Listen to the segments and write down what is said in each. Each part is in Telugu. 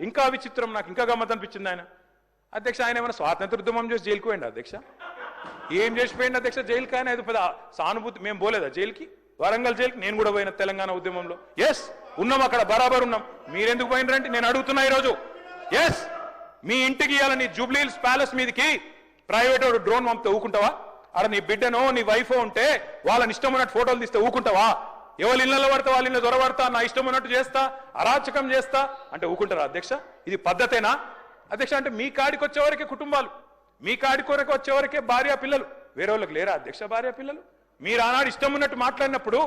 ఇంకా విచిత్రం, నాకు ఇంకా గమ్మత్ అనిపించింది ఆయన. అధ్యక్ష ఆయన ఏమైనా స్వాతంత్ర ఉద్యమం చేసి జైలుకు పోయింది అధ్యక్ష? ఏం చేసిపోయింది అధ్యక్ష జైలుకి? ఆయన ఏదో పెద్ద సానుభూతి. మేము పోలేదా జైలుకి? వరంగల్ జైలుకి నేను కూడా పోయిన తెలంగాణ ఉద్యమంలో. ఎస్ ఉన్నాం, అక్కడ బరాబర్ ఉన్నాం. మీరెందుకు పోయినరంటే నేను అడుగుతున్నా ఈరోజు. ఎస్ మీ ఇంటికి ఇవ్వాలని జూబ్లీ హిల్స్ ప్యాలెస్ మీదకి ప్రైవేట్ వాడు డ్రోన్ పంపితే ఊకుంటావా? అక్కడ నీ బిడ్డనో నీ వైఫో ఉంటే వాళ్ళని ఇష్టం ఉన్నట్టు ఫోటోలు తీస్తే ఊకుంటావా? ఎవరి ఇళ్లలో పడతా వాళ్ళ ఇళ్ళ దొరబడతా, నా ఇష్టం ఉన్నట్టు చేస్తా, అరాచకం చేస్తా అంటే ఊకుంటారా అధ్యక్ష? ఇది పద్ధతేనా అధ్యక్ష? అంటే మీ కాడికి వచ్చేవరకే కుటుంబాలు, మీ కాడికి వరకు వచ్చేవరకే భార్య పిల్లలు, వేరే వాళ్ళకి లేరా అధ్యక్ష భార్య పిల్లలు? మీరు ఆనాడు ఇష్టం ఉన్నట్టు మాట్లాడినప్పుడు,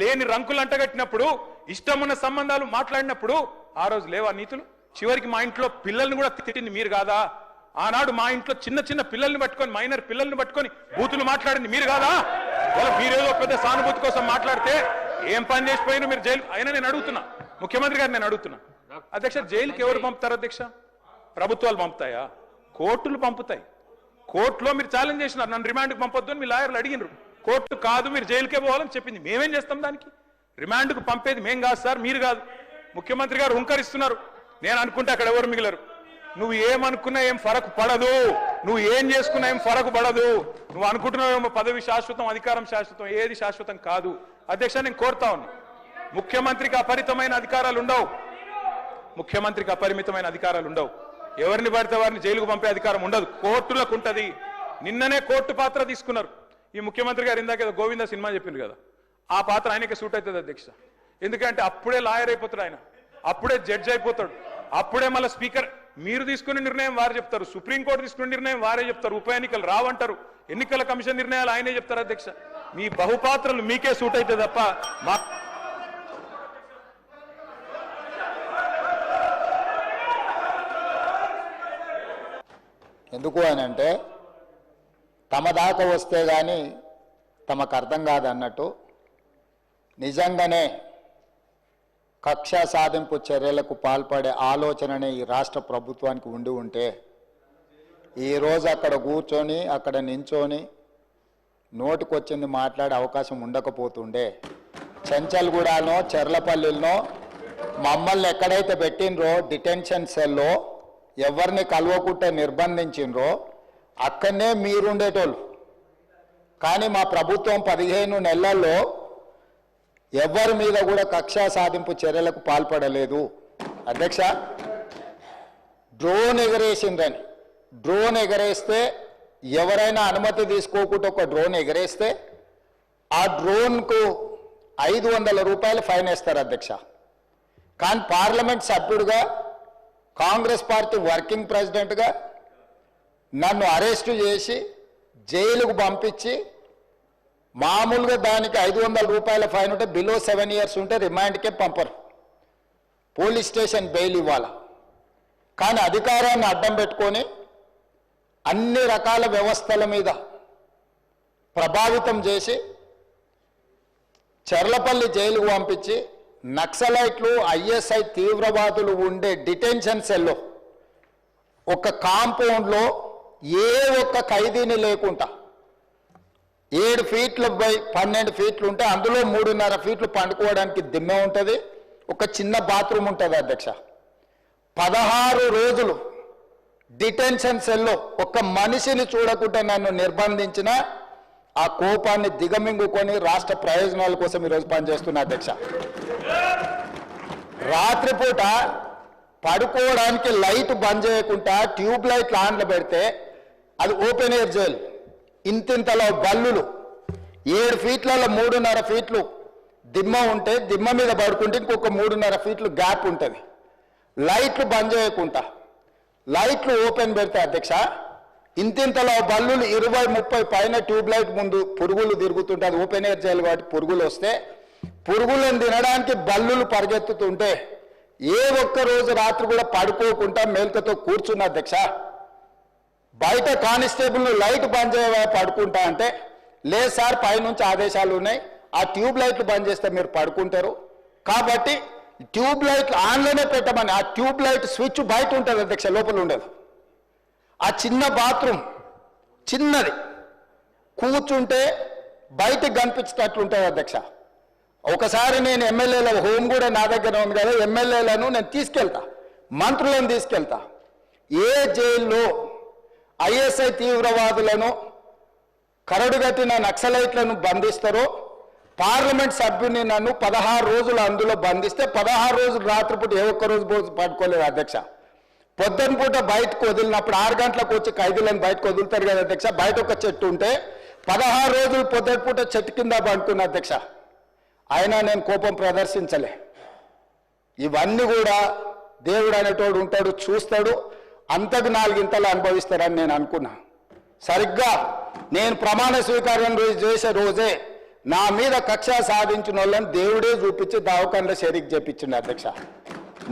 లేని రంకులు అంటగట్టినప్పుడు, ఇష్టం ఉన్న సంబంధాలు మాట్లాడినప్పుడు ఆ రోజు లేవా నీతులు? చివరికి మా ఇంట్లో పిల్లల్ని కూడా తిట్టింది మీరు కాదా? ఆనాడు మా ఇంట్లో చిన్న చిన్న పిల్లల్ని పట్టుకొని, మైనర్ పిల్లల్ని పట్టుకొని బూతులు మాట్లాడింది మీరు కాదా? మీరేదో పెద్ద సానుభూతి కోసం మాట్లాడితే ఏం పని చేసిపోయినా మీరు జైలు. అయినా నేను అడుగుతున్నా ముఖ్యమంత్రి గారు, నేను అడుగుతున్నా అధ్యక్ష, జైలుకి ఎవరు పంపుతారు అధ్యక్ష? ప్రభుత్వాలు పంపుతాయా? కోర్టులు పంపుతాయి. కోర్టులో మీరు ఛాలెంజ్ చేసినారు, నన్ను రిమాండ్కి పంపొద్దు అని మీ లాయర్లు అడిగినారు. కోర్టు కాదు మీరు జైలుకే పోవాలని చెప్పింది. మేమేం చేస్తాం దానికి? రిమాండ్కు పంపేది మేం కాదు సార్, మీరు కాదు. ముఖ్యమంత్రి గారు హుంకరిస్తున్నారు. నేను అనుకుంటే అక్కడ ఎవరు మిగిలరు. నువ్వు ఏమనుకున్నా ఏం ఫరక్ పడదు, నువ్వు ఏం చేసుకున్నా ఏం ఫరక్ పడదు. నువ్వు అనుకుంటున్నావు పదవి శాశ్వతం, అధికారం శాశ్వతం, ఏది శాశ్వతం కాదు అధ్యక్ష. నేను కోరుతా ఉన్నా, ముఖ్యమంత్రికి అపరిమితమైన అధికారాలు ఉండవు. ముఖ్యమంత్రికి అపరిమితమైన అధికారాలు ఉండవు. ఎవరిని పడితే వారిని జైలుకు పంపే అధికారం ఉండదు, కోర్టులకు ఉంటది. నిన్ననే కోర్టు పాత్ర తీసుకున్నారు ఈ ముఖ్యమంత్రి గారు. ఇందాక ఏదో గోవింద సినిమా చెప్పింది కదా, ఆ పాత్ర ఆయనకే సూట్ అవుతుంది అధ్యక్ష. ఎందుకంటే అప్పుడే లాయర్ అయిపోతాడు ఆయన, అప్పుడే జడ్జి అయిపోతాడు, అప్పుడే మళ్ళీ స్పీకర్. మీరు తీసుకునే నిర్ణయం వారు చెప్తారు, సుప్రీంకోర్టు తీసుకునే నిర్ణయం వారే చెప్తారు, ఉప ఎన్నికలు రావంటారు, ఎన్నికల కమిషన్ నిర్ణయాలు ఆయనే చెప్తారు అధ్యక్ష. మీ బహుపాత్రలు మీకే సూట్ అవుతుంది తప్ప మా ఎందుకు అని అంటే తమ దాకా వస్తే కానీ తమకు అర్థం కాదు అన్నట్టు నిజంగానే కక్ష సాధింపు చర్యలకు పాల్పడే ఆలోచననే ఈ రాష్ట్ర ప్రభుత్వానికి ఉండి ఉంటే ఈరోజు అక్కడ కూర్చొని అక్కడ నించొని నోటికొచ్చింది మాట్లాడే అవకాశం ఉండకపోతుండే. చెంచల్గూడనో చెర్లపల్లిలో మమ్మల్ని ఎక్కడైతే పెట్టినరో డిటెన్షన్ సెల్లో ఎవరిని కలవకుంటే నిర్బంధించినరో అక్కడనే మీరుండేటోళ్ళు. కానీ మా ప్రభుత్వం 15 నెలల్లో ఎవరి మీద కూడా కక్షా సాధింపు చర్యలకు పాల్పడలేదు అధ్యక్ష. డ్రోన్ ఎగరేసిందని, డ్రోన్ ఎగరేస్తే ఎవరైనా అనుమతి తీసుకోకుండా ఒక డ్రోన్ ఎగరేస్తే ఆ డ్రోన్కు 500 రూపాయలు ఫైన్ వేస్తారు అధ్యక్ష. కానీ పార్లమెంట్ సభ్యుడిగా, కాంగ్రెస్ పార్టీ వర్కింగ్ ప్రెసిడెంట్గా నన్ను అరెస్టు చేసి జైలుకు పంపించి మామూలుగా దానికి 500 రూపాయల ఫైన్ ఉంటే బిలో 7 years ఉంటే రిమాండ్కే పంపరు, పోలీస్ స్టేషన్ బెయిల్ ఇవ్వాలి. కానీ అధికారాన్ని అడ్డం పెట్టుకొని అన్ని రకాల వ్యవస్థల మీద ప్రభావితం చేసి చెర్లపల్లి జైలుకు పంపించి నక్సలైట్లు, ఐఎస్ఐ తీవ్రవాదులు ఉండే డిటెన్షన్ సెల్లో ఒక కాంపౌండ్లో ఏ ఒక్క ఖైదీని లేకుండా 7 ఫీట్ల బై 12 ఫీట్లు ఉంటే అందులో 3.5 ఫీట్లు పండుకోవడానికి దిమ్మె ఉంటుంది, ఒక చిన్న బాత్రూమ్ ఉంటుంది అధ్యక్ష. 16 రోజులు డిటెన్షన్ సెల్లో ఒక్క మనిషిని చూడకుండా నన్ను నిర్బంధించిన ఆ కోపాన్ని దిగమింగుకొని రాష్ట్ర ప్రయోజనాల కోసం ఈరోజు పనిచేస్తున్నా అధ్యక్ష. రాత్రిపూట పడుకోవడానికి లైట్ బంద్ చేయకుండా ట్యూబ్ లైట్లు ఆన్లో పెడితే అది ఓపెన్ ఎయిర్ జైలు. ఇంతింతలో బల్లులు 7 ఫీట్లలో 3.5 ఫీట్లు దిమ్మ ఉంటే దిమ్మ మీద పడుకుంటే ఇంకొక 3.5 ఫీట్లు గ్యాప్ ఉంటుంది. లైట్లు బంద్ చేయకుండా లైట్లు ఓపెన్ పెడితే అధ్యక్ష ఇంతింతలో బల్లులు 20-30 పైన ట్యూబ్ లైట్ ముందు పురుగులు తిరుగుతుంటే అది ఓపెన్ ఎయిర్ జైలు కాబట్టి పురుగులు వస్తే పురుగులను తినడానికి బల్లులు పరిగెత్తుతుంటే ఏ ఒక్క రోజు రాత్రి కూడా పడుకోకుండా మేల్కతో కూర్చున్న అధ్యక్ష. బయట కానిస్టేబుల్ లైట్ బంద్ చేయ పడుకుంటా అంటే లేదు సార్ పైనుంచి ఆదేశాలు ఉన్నాయి, ఆ ట్యూబ్ లైట్లు బంద్ చేస్తే మీరు పడుకుంటారు కాబట్టి ట్యూబ్ లైట్లు ఆన్లోనే పెట్టమని. ఆ ట్యూబ్ లైట్ స్విచ్ బయట ఉంటుంది అధ్యక్ష, లోపల ఉండదు. ఆ చిన్న బాత్రూమ్ చిన్నది, కూర్చుంటే బయటకు కనిపించేటట్లు ఉంటుంది అధ్యక్ష. ఒకసారి నేను ఎమ్మెల్యేల హోమ్ కూడా నా దగ్గర ఉంది కదా, ఎమ్మెల్యేలను నేను తీసుకెళ్తా మంత్రులను తీసుకెళ్తా. ఏ జైల్లో ఐఎస్ఐ తీవ్రవాదులను కరడుగట్టిన నక్సలైట్లను బంధిస్తారో పార్లమెంట్ సభ్యుని నన్ను 16 రోజులు అందులో బంధిస్తే 16 రోజులు రాత్రిపూట ఏ ఒక్క రోజు పడుకోలేదు అధ్యక్ష. పొద్దున పూట బయటకు వదిలినప్పుడు 6 గంటలకు వచ్చి ఖైదీలను బయటకు వదులుతారు కదా అధ్యక్ష. బయట ఒక చెట్టు ఉంటే 16 రోజులు పొద్దున పూట చెట్టు కింద పడుకున్న అధ్యక్ష. అయినా నేను కోపం ప్రదర్శించలే. ఇవన్నీ కూడా దేవుడు అనేటోడు ఉంటాడు, చూస్తాడు, అంతకు 4 ఇంతలు అనుభవిస్తారని నేను అనుకున్నా. సరిగ్గా నేను ప్రమాణ స్వీకారం చేసే రోజే నా మీద కక్ష సాధించిన వాళ్ళని దేవుడే చూపించి దవాఖానలో షరీక్ చేపించిండు అధ్యక్ష.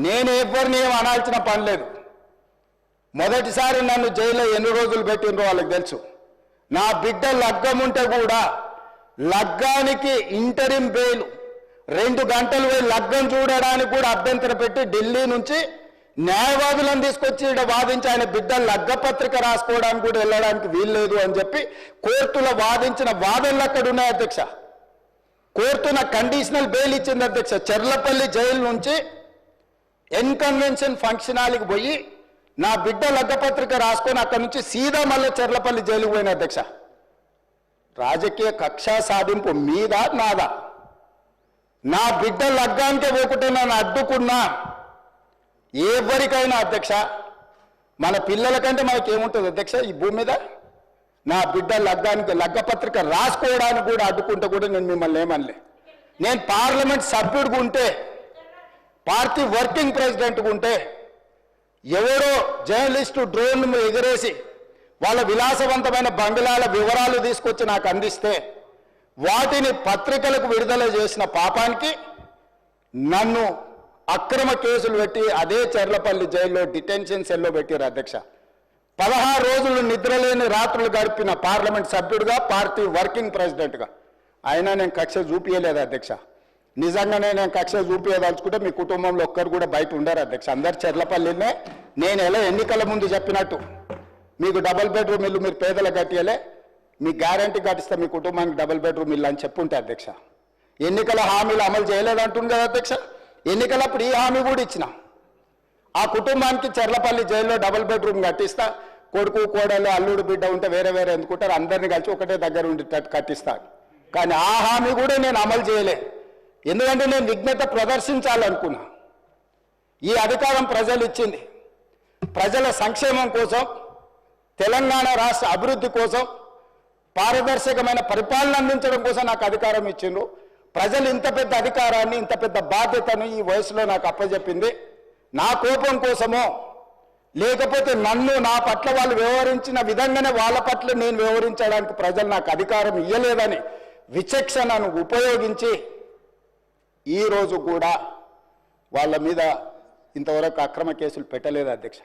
నేను ఎవరిని ఏం అనాల్సిన పని లేదు. మొదటిసారి నన్ను జైల్లో ఎన్ని రోజులు పెట్టినరో వాళ్ళకి తెలుసు. నా బిడ్డ లగ్గం ఉంటే కూడా లగ్గానికి ఇంటరిం బెయిల్ 2 గంటలు పోయి లగ్గం చూడడానికి కూడా అభ్యంతరం పెట్టి ఢిల్లీ నుంచి న్యాయవాదులను తీసుకొచ్చి ఇక్కడ వాదించి ఆయన బిడ్డ లగ్గపత్రిక రాసుకోవడానికి కూడా వెళ్ళడానికి వీల్లేదు అని చెప్పి కోర్టులో వాదించిన వాదనలు అక్కడ ఉన్నాయి అధ్యక్ష. కోర్టు నాకు కండిషనల్ బెయిల్ ఇచ్చింది అధ్యక్ష. చెర్లపల్లి జైలు నుంచి ఎన్కన్వెన్షన్ ఫంక్షన్ హాల్కి పోయి నా బిడ్డ లగ్గపత్రిక రాసుకొని అక్కడి నుంచి సీదా మళ్ళీ చెర్లపల్లి జైలుకు పోయిన అధ్యక్ష. రాజకీయ కక్షా సాధింపు మీద నాదా? నా బిడ్డ లగ్గానికే పోకుంటే నన్ను అడ్డుకున్నా ఎవరికైనా అధ్యక్ష, మన పిల్లల కంటే మనకేముంటుంది అధ్యక్ష ఈ భూమి మీద? నా బిడ్డ లగ్గానికి లగ్గపత్రిక రాసుకోవడానికి కూడా అడ్డుకుంటే కూడా నేను మిమ్మల్ని ఏమనలే. నేను పార్లమెంట్ సభ్యుడిగా ఉంటే, పార్టీ వర్కింగ్ ప్రెసిడెంట్గా ఉంటే ఎవరో జర్నలిస్టు డ్రోన్ ఎగిరేసి వాళ్ళ విలాసవంతమైన బంగ్లాల వివరాలు తీసుకొచ్చి నాకు అందిస్తే వాటిని పత్రికలకు విడుదల చేసిన పాపానికి నన్ను అక్రమ కేసులు పెట్టి అదే చెర్లపల్లి జైల్లో డిటెన్షన్ సెల్లో పెట్టారు అధ్యక్ష. 16 రోజులు నిద్రలేని రాత్రులు గడిపిన పార్లమెంట్ సభ్యుడిగా, పార్టీ వర్కింగ్ ప్రెసిడెంట్గా అయినా నేను కక్ష చూపించలేదు అధ్యక్ష. నిజంగానే నేను కక్ష చూపించదలుచుకుంటే మీ కుటుంబంలో ఒక్కరు కూడా బయట ఉండరు అధ్యక్ష. అందరు చెర్లపల్లినే. నేను ఎలా ఎన్నికల ముందు చెప్పినట్టు మీకు డబుల్ బెడ్రూమ్ ఇల్లు మీరు పేదలకు కట్టియలే, మీ గ్యారంటీ కట్టిస్తే మీ కుటుంబానికి డబుల్ బెడ్రూమ్ ఇల్లు అని చెప్పుంటే అధ్యక్ష. ఎన్నికల హామీలు అమలు చేయలేదంటుంది కదా అధ్యక్ష. ఎన్నికలప్పుడు ఈ హామీ కూడా ఇచ్చిన. ఆ కుటుంబానికి చెర్లపల్లి జైల్లో డబుల్ బెడ్రూమ్ కట్టిస్తా. కొడుకు కోడలు అల్లుడు బిడ్డ ఉంటే వేరే వేరే ఎందుకుంటారు, అందరినీ కలిసి ఒకటే దగ్గర ఉండేటట్టు కట్టిస్తా. కానీ ఆ హామీ కూడా నేను అమలు చేయలే. ఎందుకంటే నేను విఘ్నత ప్రదర్శించాలనుకున్నా. ఈ అధికారం ప్రజలు ఇచ్చింది ప్రజల సంక్షేమం కోసం, తెలంగాణ రాష్ట్ర అభివృద్ధి కోసం, పారదర్శకమైన పరిపాలన అందించడం కోసం నాకు అధికారం ఇచ్చిండ్రు. ప్రజలు ఇంత పెద్ద అధికారాన్ని, ఇంత పెద్ద బాధ్యతను ఈ వయసులో నాకు అప్పచెప్పింది నా కోపం కోసమో, లేకపోతే నన్ను నా పట్ల వాళ్ళు వ్యవహరించిన విధంగానే వాళ్ళ పట్ల నేను వ్యవహరించడానికి ప్రజలు నాకు అధికారం ఇవ్వలేదని విచక్షణను ఉపయోగించి ఈరోజు కూడా వాళ్ళ మీద ఇంతవరకు అక్రమ కేసులు పెట్టలేదు అధ్యక్ష.